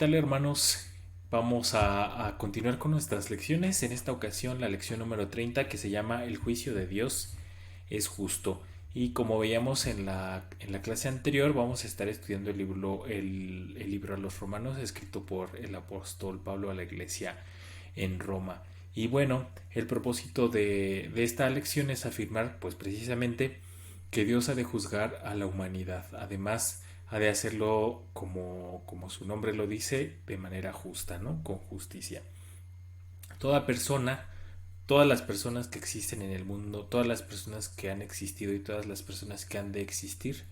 tal, hermanos? Vamos a continuar con nuestras lecciones. En esta ocasión la lección número 30, que se llama El juicio de Dios es justo. Y como veíamos en la clase anterior, vamos a estar estudiando el libro a los Romanos, escrito por el apóstol Pablo a la iglesia en Roma. Y bueno, el propósito de esta lección es afirmar pues precisamente que Dios ha de juzgar a la humanidad. Además, ha de hacerlo como su nombre lo dice, de manera justa, ¿no? Con justicia. Toda persona, todas las personas que existen en el mundo, todas las personas que han existido y todas las personas que han de existir,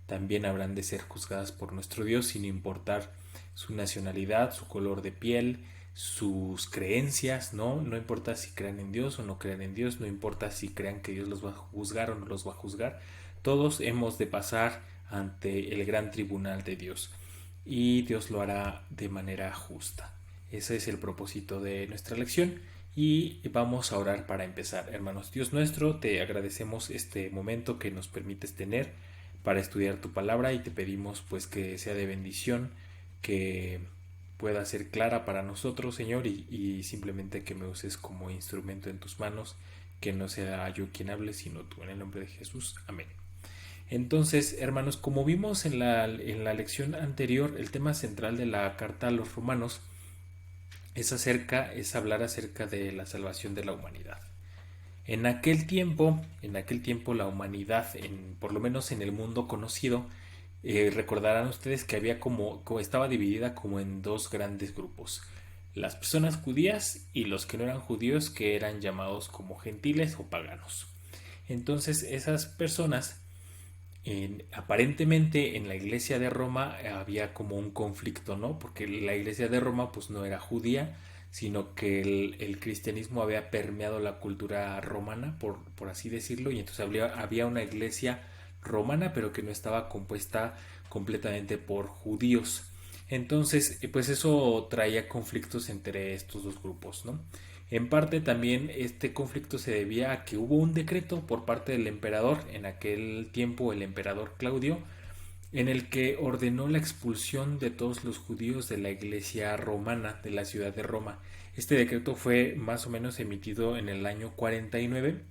también habrán de ser juzgadas por nuestro Dios sin importar su nacionalidad, su color de piel, sus creencias, ¿no? No importa si crean en Dios o no crean en Dios, no importa si crean que Dios los va a juzgar o no los va a juzgar, todos hemos de pasar ante el gran tribunal de Dios y Dios lo hará de manera justa. Ese es el propósito de nuestra lección y vamos a orar para empezar. Hermanos, Dios nuestro, te agradecemos este momento que nos permites tener para estudiar tu palabra y te pedimos pues que sea de bendición, que pueda ser clara para nosotros, Señor, y simplemente que me uses como instrumento en tus manos, que no sea yo quien hable, sino tú, en el nombre de Jesús. Amén. Entonces, hermanos, como vimos en la lección anterior, el tema central de la carta a los romanos es hablar acerca de la salvación de la humanidad. En aquel tiempo la humanidad, por lo menos en el mundo conocido, recordarán ustedes que había como estaba dividida como en dos grandes grupos. Las personas judías y los que no eran judíos, que eran llamados como gentiles o paganos. Entonces esas personas, aparentemente en la iglesia de Roma había como un conflicto, ¿no? Porque la iglesia de Roma pues no era judía, sino que el cristianismo había permeado la cultura romana, por así decirlo, y entonces había una iglesia romana, pero que no estaba compuesta completamente por judíos. Entonces, pues eso traía conflictos entre estos dos grupos, ¿no? En parte también este conflicto se debía a que hubo un decreto por parte del emperador, en aquel tiempo el emperador Claudio, en el que ordenó la expulsión de todos los judíos de la iglesia romana de la ciudad de Roma. Este decreto fue más o menos emitido en el año 49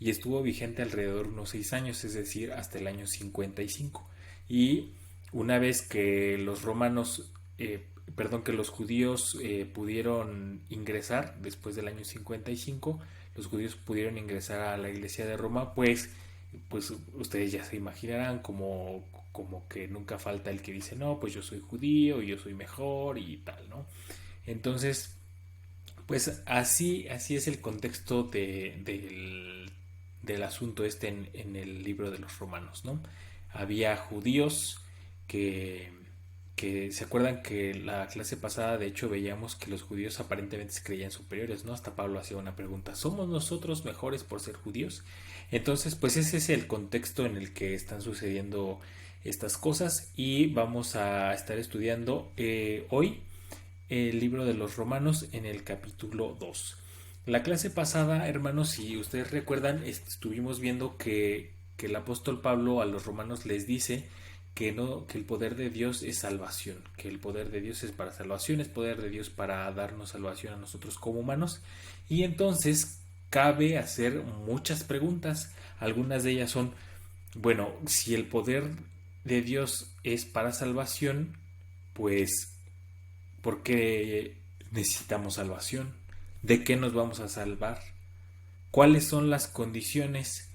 y estuvo vigente alrededor de unos 6 años, es decir, hasta el año 55. Y una vez que los romanos, que los judíos pudieron ingresar después del año 55, los judíos pudieron ingresar a la iglesia de Roma, pues ustedes ya se imaginarán como que nunca falta el que dice, no, pues yo soy judío, yo soy mejor y tal, ¿no? Entonces, pues así es el contexto del asunto este en el libro de los Romanos, ¿no? Había judíos que, que se acuerdan que la clase pasada de hecho veíamos que los judíos aparentemente se creían superiores, ¿no? Hasta Pablo hacía una pregunta, ¿somos nosotros mejores por ser judíos? Entonces, pues ese es el contexto en el que están sucediendo estas cosas y vamos a estar estudiando hoy el libro de los Romanos en el capítulo 2. La clase pasada, hermanos, si ustedes recuerdan, estuvimos viendo que el apóstol Pablo a los romanos les dice que no, que el poder de Dios es salvación, que el poder de Dios es para salvación, es poder de Dios para darnos salvación a nosotros como humanos. Y entonces cabe hacer muchas preguntas. Algunas de ellas son, bueno, si el poder de Dios es para salvación, pues ¿por qué necesitamos salvación? ¿De qué nos vamos a salvar? ¿Cuáles son las condiciones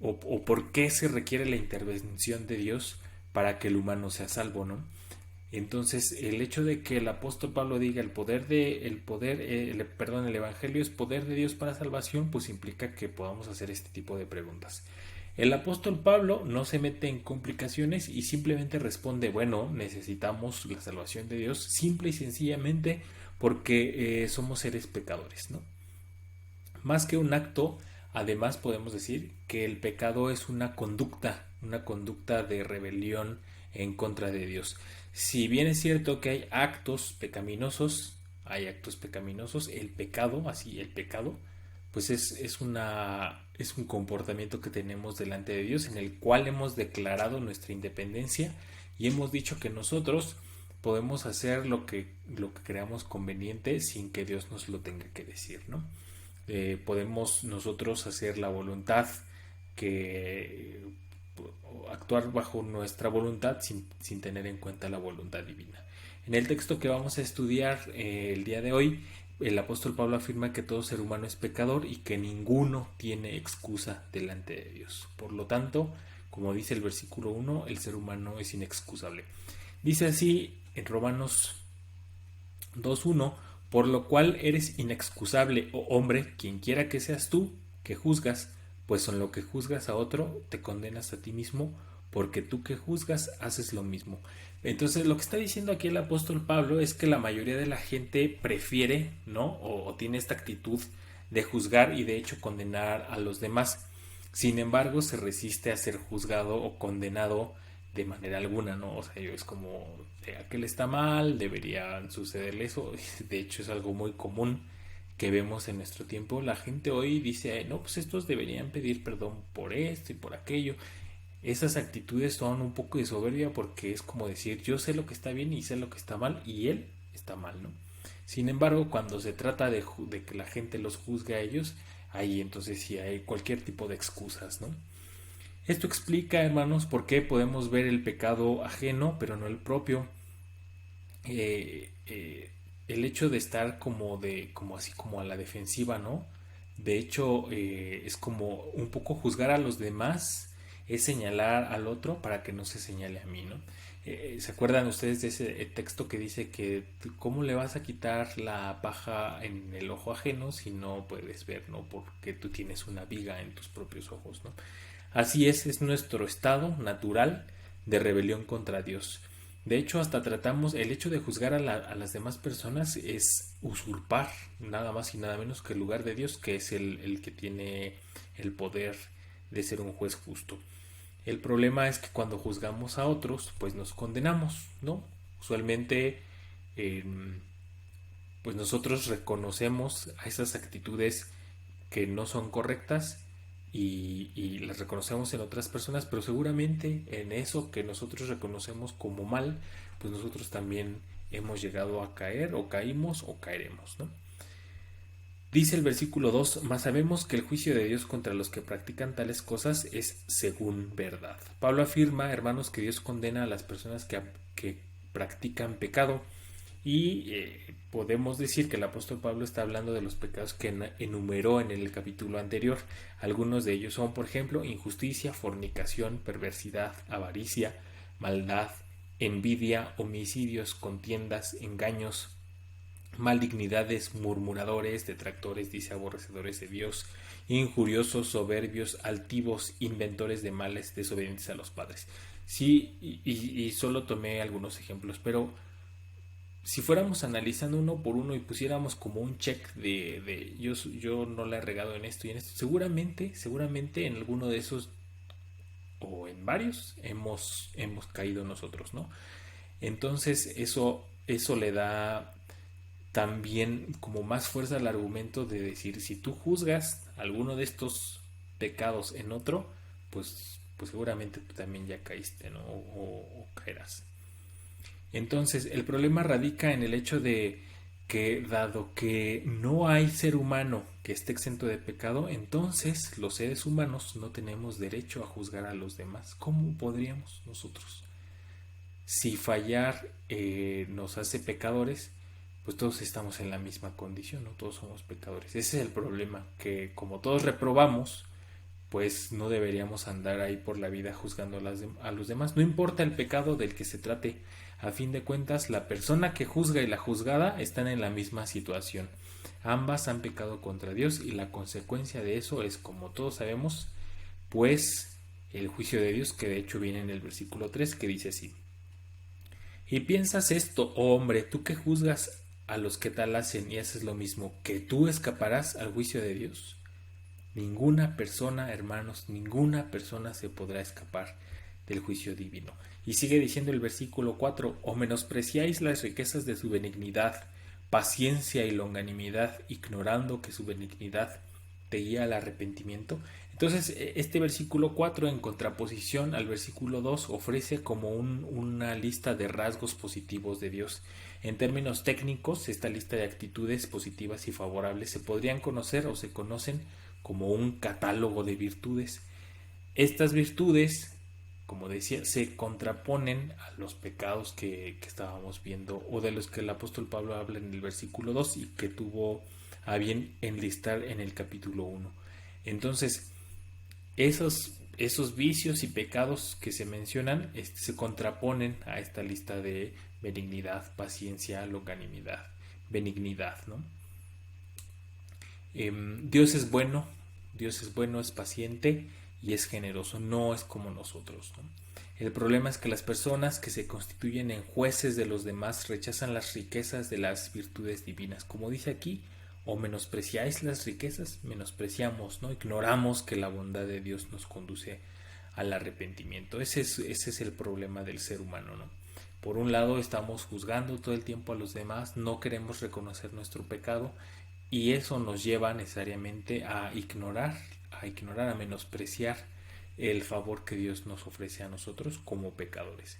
o por qué se requiere la intervención de Dios para que el humano sea salvo, ¿no? Entonces, el hecho de que el apóstol Pablo diga el evangelio es poder de Dios para salvación, pues implica que podamos hacer este tipo de preguntas. El apóstol Pablo no se mete en complicaciones y simplemente responde, bueno, necesitamos la salvación de Dios simple y sencillamente porque somos seres pecadores, ¿no? Más que un acto, además podemos decir que el pecado es una conducta de rebelión en contra de Dios. Si bien es cierto que hay actos pecaminosos, el pecado, así el pecado, pues es un comportamiento que tenemos delante de Dios en el cual hemos declarado nuestra independencia y hemos dicho que nosotros podemos hacer lo que creamos conveniente sin que Dios nos lo tenga que decir, ¿no? Podemos nosotros hacer la voluntad que actuar bajo nuestra voluntad sin tener en cuenta la voluntad divina. En el texto que vamos a estudiar el día de hoy, el apóstol Pablo afirma que todo ser humano es pecador y que ninguno tiene excusa delante de Dios. Por lo tanto, como dice el versículo 1, el ser humano es inexcusable. Dice así en Romanos 2.1: por lo cual eres inexcusable, oh hombre, quien quiera que seas tú, que juzgas, pues en lo que juzgas a otro, te condenas a ti mismo, porque tú que juzgas haces lo mismo. Entonces lo que está diciendo aquí el apóstol Pablo es que la mayoría de la gente prefiere, ¿no? O tiene esta actitud de juzgar y de hecho condenar a los demás. Sin embargo, se resiste a ser juzgado o condenado de manera alguna, ¿no? O sea, es como, aquel está mal, debería sucederle eso. De hecho, es algo muy común que vemos en nuestro tiempo. La gente hoy dice, no, pues estos deberían pedir perdón por esto y por aquello. Esas actitudes son un poco de soberbia porque es como decir, yo sé lo que está bien y sé lo que está mal y él está mal, ¿no? Sin embargo, cuando se trata de que la gente los juzgue a ellos, ahí entonces sí hay cualquier tipo de excusas, ¿no? Esto explica, hermanos, por qué podemos ver el pecado ajeno, pero no el propio. El hecho de estar como así como a la defensiva, ¿no? De hecho, es como un poco juzgar a los demás, es señalar al otro para que no se señale a mí, ¿no? ¿Se acuerdan ustedes de ese texto que dice que cómo le vas a quitar la paja en el ojo ajeno si no puedes ver, ¿no? Porque tú tienes una viga en tus propios ojos, ¿no? Así es nuestro estado natural de rebelión contra Dios. De hecho, hasta tratamos, el hecho de juzgar a las demás personas es usurpar nada más y nada menos que el lugar de Dios, que es el que tiene el poder de ser un juez justo. El problema es que cuando juzgamos a otros, pues nos condenamos, ¿no? Usualmente, eh, pues nosotros reconocemos a esas actitudes que no son correctas y las reconocemos en otras personas, pero seguramente en eso que nosotros reconocemos como mal, pues nosotros también hemos llegado a caer o caímos o caeremos, ¿no? Dice el versículo 2: mas sabemos que el juicio de Dios contra los que practican tales cosas es según verdad. Pablo afirma, hermanos, que Dios condena a las personas que practican pecado. Y podemos decir que el apóstol Pablo está hablando de los pecados que enumeró en el capítulo anterior. Algunos de ellos son, por ejemplo, injusticia, fornicación, perversidad, avaricia, maldad, envidia, homicidios, contiendas, engaños, malignidades, murmuradores, detractores, dice, aborrecedores de Dios, injuriosos, soberbios, altivos, inventores de males, desobedientes a los padres. Sí, y solo tomé algunos ejemplos, pero si fuéramos analizando uno por uno y pusiéramos como un check de yo no la he regado en esto y en esto, seguramente en alguno de esos o en varios hemos caído nosotros, ¿no? Entonces eso le da también como más fuerza al argumento de decir, si tú juzgas alguno de estos pecados en otro, pues seguramente tú también ya caíste, ¿no? O caerás. Entonces, el problema radica en el hecho de que, dado que no hay ser humano que esté exento de pecado, entonces los seres humanos no tenemos derecho a juzgar a los demás. ¿Cómo podríamos nosotros? Si fallar nos hace pecadores, pues todos estamos en la misma condición, ¿no? Todos somos pecadores. Ese es el problema, que como todos reprobamos, pues no deberíamos andar ahí por la vida juzgando a los demás. No importa el pecado del que se trate, a fin de cuentas la persona que juzga y la juzgada están en la misma situación. Ambas han pecado contra Dios y la consecuencia de eso es, como todos sabemos, pues el juicio de Dios, que de hecho viene en el versículo 3, que dice así: y piensas esto, oh hombre, tú que juzgas a los que tal hacen y haces lo mismo, ¿que tú escaparás al juicio de Dios? Ninguna persona, hermanos, ninguna persona se podrá escapar del juicio divino. Y sigue diciendo el versículo 4: o menospreciáis las riquezas de su benignidad, paciencia y longanimidad, ignorando que su benignidad te guía al arrepentimiento. Entonces, este versículo 4, en contraposición al versículo 2, ofrece como una lista de rasgos positivos de Dios. En términos técnicos, esta lista de actitudes positivas y favorables se podrían conocer o se conocen como un catálogo de virtudes. Estas virtudes, como decía, se contraponen a los pecados que estábamos viendo o de los que el apóstol Pablo habla en el versículo 2 y que tuvo a bien enlistar en el capítulo 1. Entonces, esos vicios y pecados que se mencionan se contraponen a esta lista de benignidad, paciencia, longanimidad, benignidad, ¿no? Dios es bueno, es paciente y es generoso, no es como nosotros, ¿no? El problema es que las personas que se constituyen en jueces de los demás rechazan las riquezas de las virtudes divinas. Como dice aquí, o menospreciáis las riquezas, menospreciamos, ¿no? Ignoramos que la bondad de Dios nos conduce al arrepentimiento. Ese es el problema del ser humano, ¿no? Por un lado estamos juzgando todo el tiempo a los demás, no queremos reconocer nuestro pecado y eso nos lleva necesariamente a ignorar, a menospreciar el favor que Dios nos ofrece a nosotros como pecadores.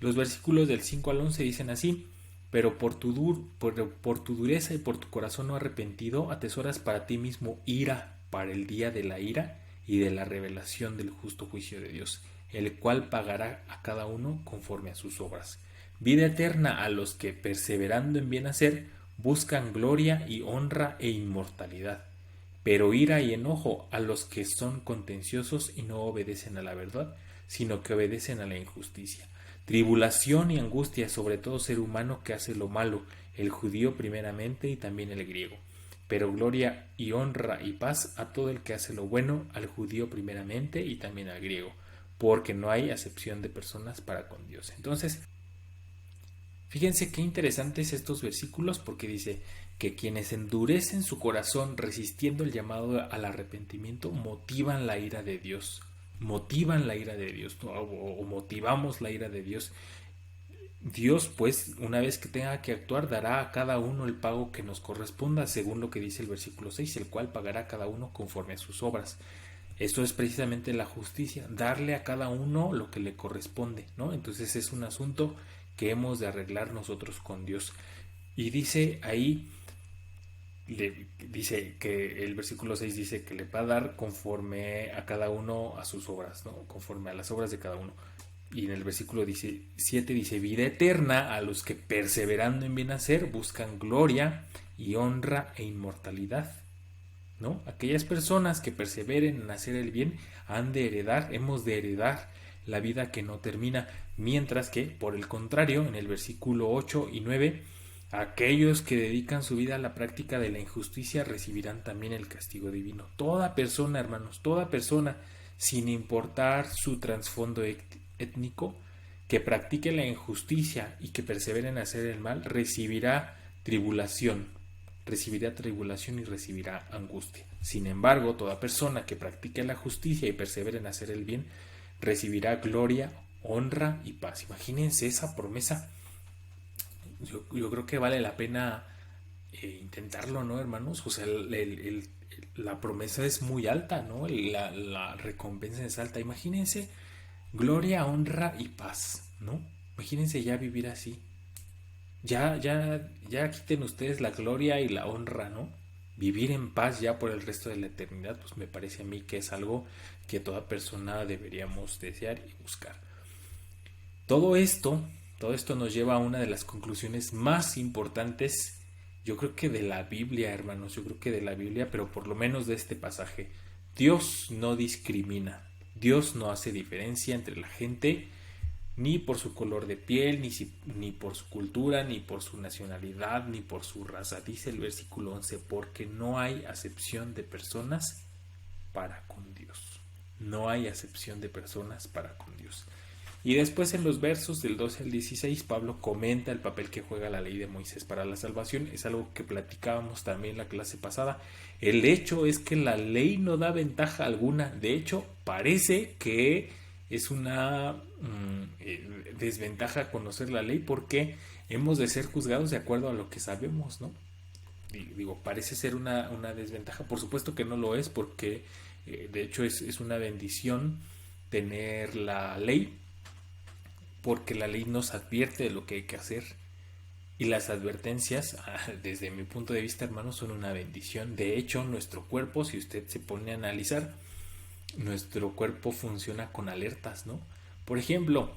Los versículos del 5 al 11 dicen así: pero por tu dureza y por tu corazón no arrepentido, atesoras para ti mismo ira para el día de la ira y de la revelación del justo juicio de Dios, el cual pagará a cada uno conforme a sus obras. Vida eterna a los que, perseverando en bien hacer, buscan gloria y honra e inmortalidad, pero ira y enojo a los que son contenciosos y no obedecen a la verdad, sino que obedecen a la injusticia. Tribulación y angustia sobre todo ser humano que hace lo malo, el judío primeramente y también el griego. Pero gloria y honra y paz a todo el que hace lo bueno, al judío primeramente y también al griego, porque no hay acepción de personas para con Dios. Entonces, fíjense qué interesantes estos versículos, porque dice que quienes endurecen su corazón resistiendo el llamado al arrepentimiento motivan la ira de Dios. Motivan la ira de Dios, ¿no? o motivamos la ira de Dios. Dios, pues, una vez que tenga que actuar, dará a cada uno el pago que nos corresponda, según lo que dice el versículo 6, el cual pagará a cada uno conforme a sus obras. Esto es precisamente la justicia, darle a cada uno lo que le corresponde, ¿no? Entonces es un asunto que hemos de arreglar nosotros con Dios. Y dice ahí, dice que el versículo 6 dice que le va a dar conforme a cada uno a sus obras, ¿no? Conforme a las obras de cada uno. Y en el versículo 7 dice: vida eterna a los que, perseverando en bien hacer, buscan gloria y honra e inmortalidad, ¿no? Aquellas personas que perseveren en hacer el bien hemos de heredar la vida que no termina, mientras que, por el contrario, en el versículo 8 y 9, aquellos que dedican su vida a la práctica de la injusticia recibirán también el castigo divino. Toda persona, hermanos, toda persona, sin importar su trasfondo étnico, que practique la injusticia y que persevere en hacer el mal, recibirá tribulación y recibirá angustia. Sin embargo, toda persona que practique la justicia y persevere en hacer el bien, recibirá gloria, honra y paz. Imagínense esa promesa. Yo creo que vale la pena intentarlo, ¿no, hermanos? O sea, la promesa es muy alta, ¿no? La recompensa es alta. Imagínense gloria, honra y paz, ¿no? Imagínense ya vivir así. Ya quiten ustedes la gloria y la honra, ¿no? Vivir en paz ya por el resto de la eternidad, pues me parece a mí que es algo que toda persona deberíamos desear y buscar. Todo esto nos lleva a una de las conclusiones más importantes, yo creo que de la Biblia, hermanos, yo creo que de la Biblia, pero por lo menos de este pasaje. Dios no discrimina, Dios no hace diferencia entre la gente, ni por su color de piel, ni por su cultura, ni por su nacionalidad, ni por su raza. Dice el versículo 11, porque no hay acepción de personas para con Dios. No hay acepción de personas para con Dios. Y después en los versos del 12 al 16, Pablo comenta el papel que juega la ley de Moisés para la salvación. Es algo que platicábamos también en la clase pasada. El hecho es que la ley no da ventaja alguna. De hecho, parece que es una desventaja conocer la ley, porque hemos de ser juzgados de acuerdo a lo que sabemos, ¿no? Digo, parece ser una desventaja. Por supuesto que no lo es, porque De hecho es una bendición tener la ley, porque la ley nos advierte de lo que hay que hacer. Y las advertencias, desde mi punto de vista, hermanos, son una bendición. De hecho, nuestro cuerpo, si usted se pone a analizar, nuestro cuerpo funciona con alertas, ¿no? Por ejemplo,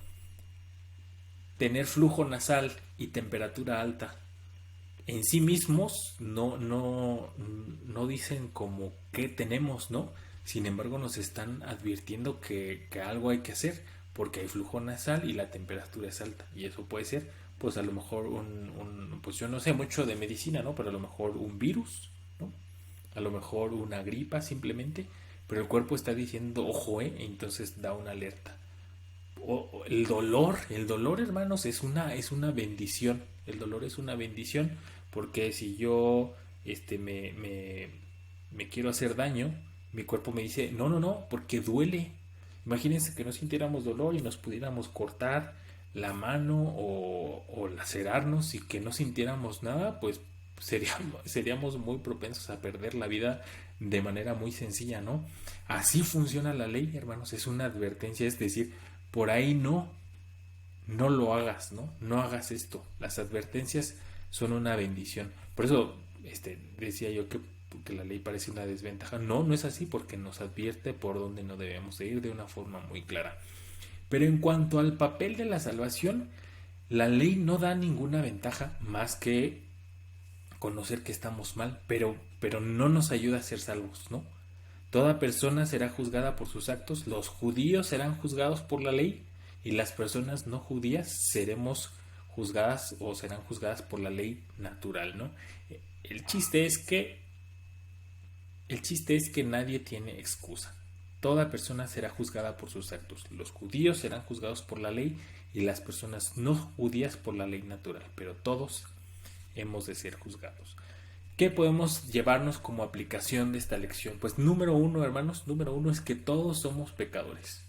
tener flujo nasal y temperatura alta en sí mismos no dicen como qué tenemos, ¿no? Sin embargo, nos están advirtiendo que algo hay que hacer porque hay flujo nasal y la temperatura es alta. Y eso puede ser, pues a lo mejor pues yo no sé mucho de medicina, ¿no? Pero a lo mejor un virus, ¿no? A lo mejor una gripa simplemente, pero el cuerpo está diciendo, ojo, entonces da una alerta. El dolor, hermanos, es una bendición. El dolor es una bendición porque si yo me quiero hacer daño, mi cuerpo me dice, no, no, no, porque duele. Imagínense que no sintiéramos dolor y nos pudiéramos cortar la mano o lacerarnos y que no sintiéramos nada, pues seríamos muy propensos a perder la vida de manera muy sencilla, ¿no? Así funciona la ley, hermanos, es una advertencia, es decir, por ahí no lo hagas, ¿no? No hagas esto. Las advertencias son una bendición. Por eso decía yo que la ley parece una desventaja. No, no es así porque nos advierte por dónde no debemos de ir de una forma muy clara. Pero en cuanto al papel de la salvación, la ley no da ninguna ventaja más que conocer que estamos mal, pero no nos ayuda a ser salvos, ¿no? Toda persona será juzgada por sus actos, los judíos serán juzgados por la ley y las personas no judías seremos juzgadas o serán juzgadas por la ley natural, ¿no? El chiste es que el chiste es que nadie tiene excusa. Toda persona será juzgada por sus actos. Los judíos serán juzgados por la ley y las personas no judías por la ley natural, pero todos hemos de ser juzgados. ¿Qué podemos llevarnos como aplicación de esta lección? Pues número uno, hermanos, número uno es que todos somos pecadores.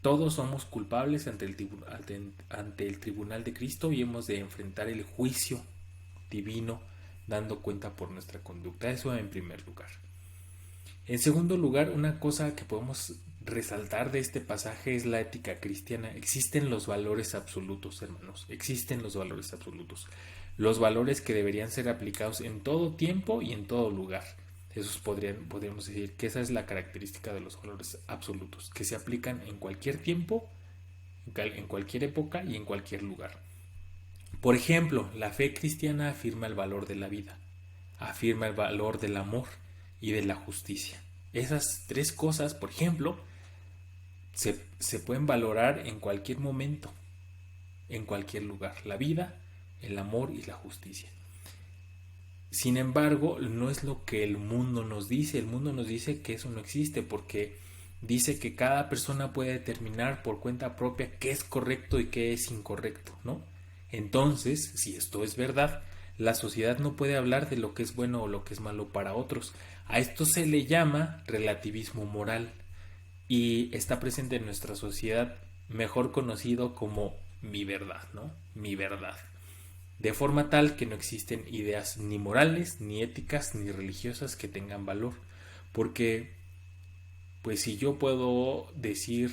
Todos somos culpables ante el tribunal de Cristo y hemos de enfrentar el juicio divino dando cuenta por nuestra conducta. Eso en primer lugar. En segundo lugar, una cosa que podemos resaltar de este pasaje es la ética cristiana. Existen los valores absolutos, hermanos. Existen los valores absolutos. Los valores que deberían ser aplicados en todo tiempo y en todo lugar. Esos podríamos decir que esa es la característica de los valores absolutos, que se aplican en cualquier tiempo, en cualquier época y en cualquier lugar. Por ejemplo, la fe cristiana afirma el valor de la vida, afirma el valor del amor y de la justicia. Esas tres cosas, por ejemplo, se pueden valorar en cualquier momento, en cualquier lugar. La vida, el amor y la justicia. Sin embargo, no es lo que el mundo nos dice. El mundo nos dice que eso no existe porque dice que cada persona puede determinar por cuenta propia qué es correcto y qué es incorrecto, ¿no? Entonces, si esto es verdad, la sociedad no puede hablar de lo que es bueno o lo que es malo para otros. A esto se le llama relativismo moral y está presente en nuestra sociedad, mejor conocido como mi verdad, ¿no? Mi verdad. De forma tal que no existen ideas ni morales, ni éticas, ni religiosas que tengan valor. Porque, pues si yo puedo decir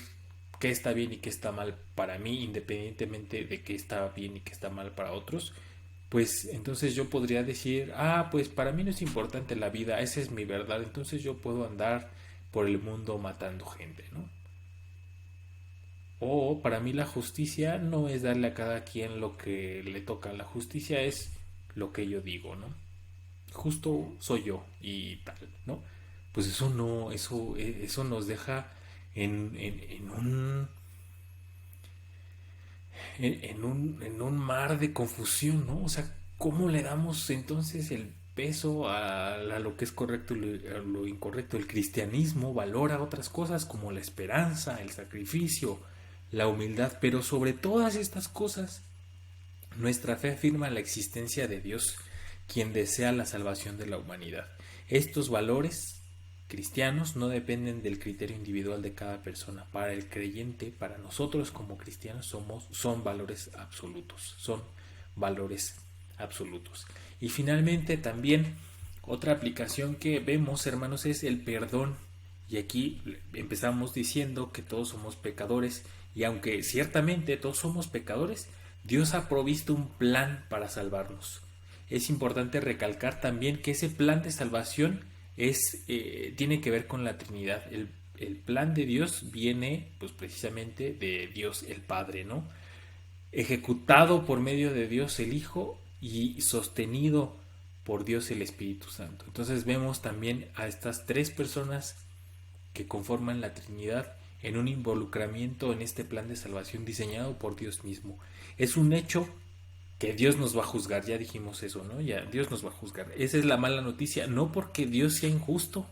qué está bien y qué está mal para mí, independientemente de qué está bien y qué está mal para otros, pues entonces yo podría decir, pues para mí no es importante la vida, esa es mi verdad, entonces yo puedo andar por el mundo matando gente, ¿no? O para mí la justicia no es darle a cada quien lo que le toca, la justicia es lo que yo digo, ¿no? Justo soy yo y tal, ¿no? Pues eso no, eso nos deja en un mar de confusión, ¿no? O sea, ¿cómo le damos entonces el peso a lo que es correcto y a lo incorrecto? El cristianismo valora otras cosas como la esperanza, el sacrificio, la humildad, pero sobre todas estas cosas, nuestra fe afirma la existencia de Dios, quien desea la salvación de la humanidad. Estos valores cristianos no dependen del criterio individual de cada persona. Para el creyente, para nosotros como cristianos son valores absolutos, son valores absolutos. Y finalmente también otra aplicación que vemos, hermanos, es el perdón Y aquí empezamos diciendo que todos somos pecadores, y aunque ciertamente todos somos pecadores, Dios ha provisto un plan para salvarnos. Es importante recalcar también que ese plan de salvación tiene que ver con la Trinidad. El plan de Dios viene pues precisamente de Dios el Padre, ¿no? Ejecutado por medio de Dios el Hijo y sostenido por Dios el Espíritu Santo. Entonces vemos también a estas tres personas que conforman la Trinidad en un involucramiento en este plan de salvación diseñado por Dios mismo. Es un hecho que Dios nos va a juzgar, ya dijimos eso, ¿no? Ya Dios nos va a juzgar. Esa es la mala noticia, no porque Dios sea injusto,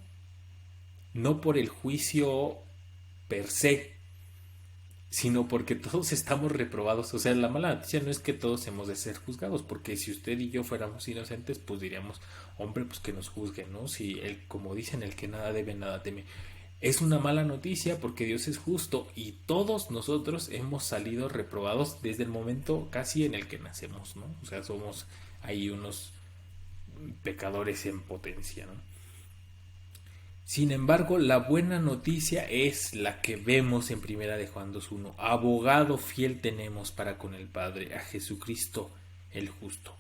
no por el juicio per se, sino porque todos estamos reprobados. O sea, la mala noticia no es que todos hemos de ser juzgados, porque si usted y yo fuéramos inocentes, pues diríamos, hombre, pues que nos juzguen, ¿no? Si él, como dicen, el que nada debe, nada teme. Es una mala noticia porque Dios es justo y todos nosotros hemos salido reprobados desde el momento casi en el que nacemos, ¿no? O sea, somos ahí unos pecadores en potencia, ¿no? Sin embargo, la buena noticia es la que vemos en primera de Juan 2:1. Abogado fiel tenemos para con el Padre, a Jesucristo el justo.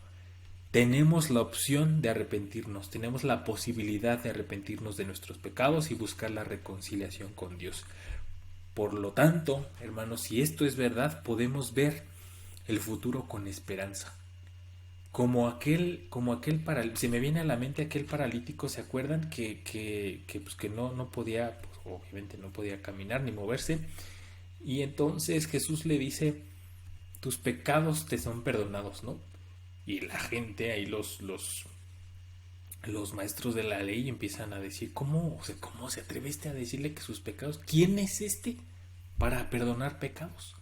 Tenemos la opción de arrepentirnos, tenemos la posibilidad de arrepentirnos de nuestros pecados y buscar la reconciliación con Dios. Por lo tanto, hermanos, si esto es verdad, podemos ver el futuro con esperanza. Se me viene a la mente aquel paralítico, ¿se acuerdan? Que no podía, pues, obviamente no podía caminar ni moverse. Y entonces Jesús le dice, tus pecados te son perdonados, ¿no? Y la gente ahí, los maestros de la ley empiezan a decir, ¿cómo se atreve a decirle que sus pecados? ¿Quién es este para perdonar pecados?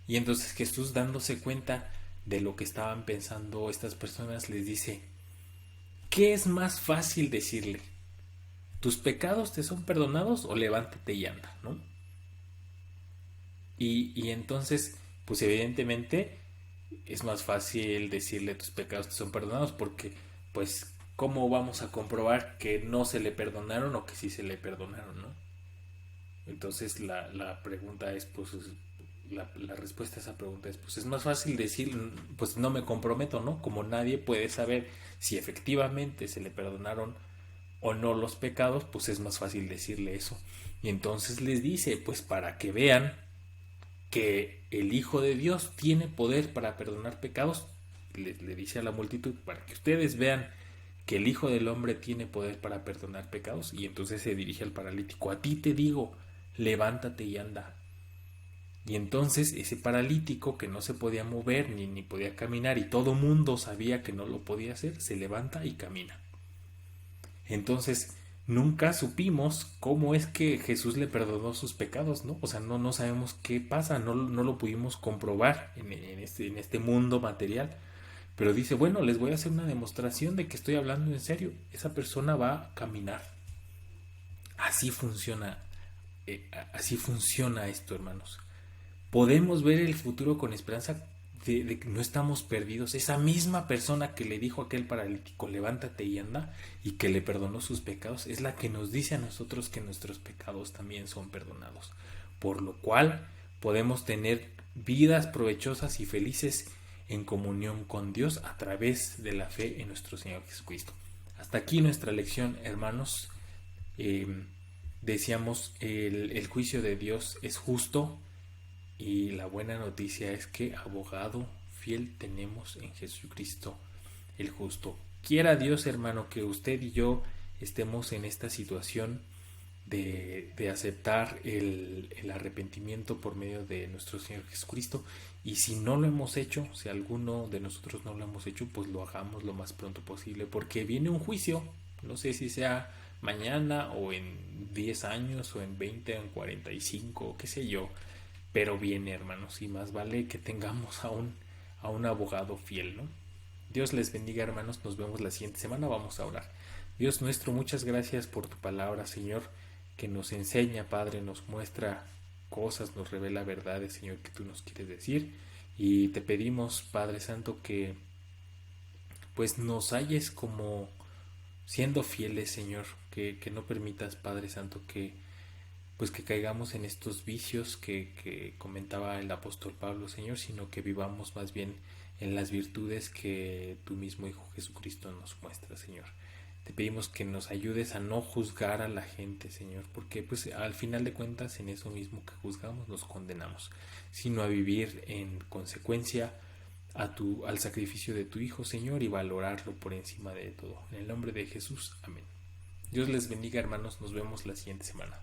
Y entonces Jesús, dándose cuenta de lo que estaban pensando estas personas, les dice, ¿qué es más fácil decirle? ¿Tus pecados te son perdonados o levántate y anda, ¿no? Y entonces, pues evidentemente es más fácil decirle tus pecados te son perdonados porque, pues, ¿cómo vamos a comprobar que no se le perdonaron o que sí se le perdonaron, ¿no? Entonces la pregunta es, pues, la respuesta a esa pregunta es, pues es más fácil decir, pues no me comprometo, ¿no? Como nadie puede saber si efectivamente se le perdonaron o no los pecados, pues es más fácil decirle eso. Y entonces les dice, pues para que vean que el Hijo de Dios tiene poder para perdonar pecados, le dice a la multitud, para que ustedes vean que el Hijo del Hombre tiene poder para perdonar pecados. Y entonces se dirige al paralítico, a ti te digo, levántate y anda. Y entonces ese paralítico que no se podía mover ni podía caminar y todo mundo sabía que no lo podía hacer, se levanta y camina. Entonces nunca supimos cómo es que Jesús le perdonó sus pecados, ¿no? O sea, no sabemos qué pasa, no lo pudimos comprobar en este mundo material. Pero dice, bueno, les voy a hacer una demostración de que estoy hablando en serio. Esa persona va a caminar. Así así funciona esto, hermanos. Podemos ver el futuro con esperanza de que no estamos perdidos. Esa misma persona que le dijo a aquel paralítico, levántate y anda, y que le perdonó sus pecados, es la que nos dice a nosotros que nuestros pecados también son perdonados. Por lo cual podemos tener vidas provechosas y felices en comunión con Dios a través de la fe en nuestro Señor Jesucristo. Hasta aquí nuestra lección, hermanos. Decíamos, el juicio de Dios es justo. Y la buena noticia es que abogado fiel tenemos en Jesucristo el justo. Quiera Dios, hermano, que usted y yo estemos en esta situación de aceptar el arrepentimiento por medio de nuestro Señor Jesucristo. Y si no lo hemos hecho, si alguno de nosotros no lo hemos hecho, pues lo hagamos lo más pronto posible, porque viene un juicio. No sé si sea mañana o en 10 años o en 20 o en 45, qué sé yo. Pero viene, hermanos, y más vale que tengamos a un abogado fiel, ¿no? Dios les bendiga, hermanos. Nos vemos la siguiente semana. Vamos a orar. Dios nuestro, muchas gracias por tu palabra, Señor, que nos enseña, Padre, nos muestra cosas, nos revela verdades, Señor, que tú nos quieres decir. Y te pedimos, Padre Santo, que pues nos halles siendo fieles, Señor, que no permitas, Padre Santo, que pues que caigamos en estos vicios que comentaba el apóstol Pablo, Señor, sino que vivamos más bien en las virtudes que tu mismo Hijo Jesucristo nos muestra, Señor. Te pedimos que nos ayudes a no juzgar a la gente, Señor, porque pues al final de cuentas en eso mismo que juzgamos nos condenamos, sino a vivir en consecuencia al sacrificio de tu Hijo, Señor, y valorarlo por encima de todo. En el nombre de Jesús, amén. Dios les bendiga, hermanos, nos vemos la siguiente semana.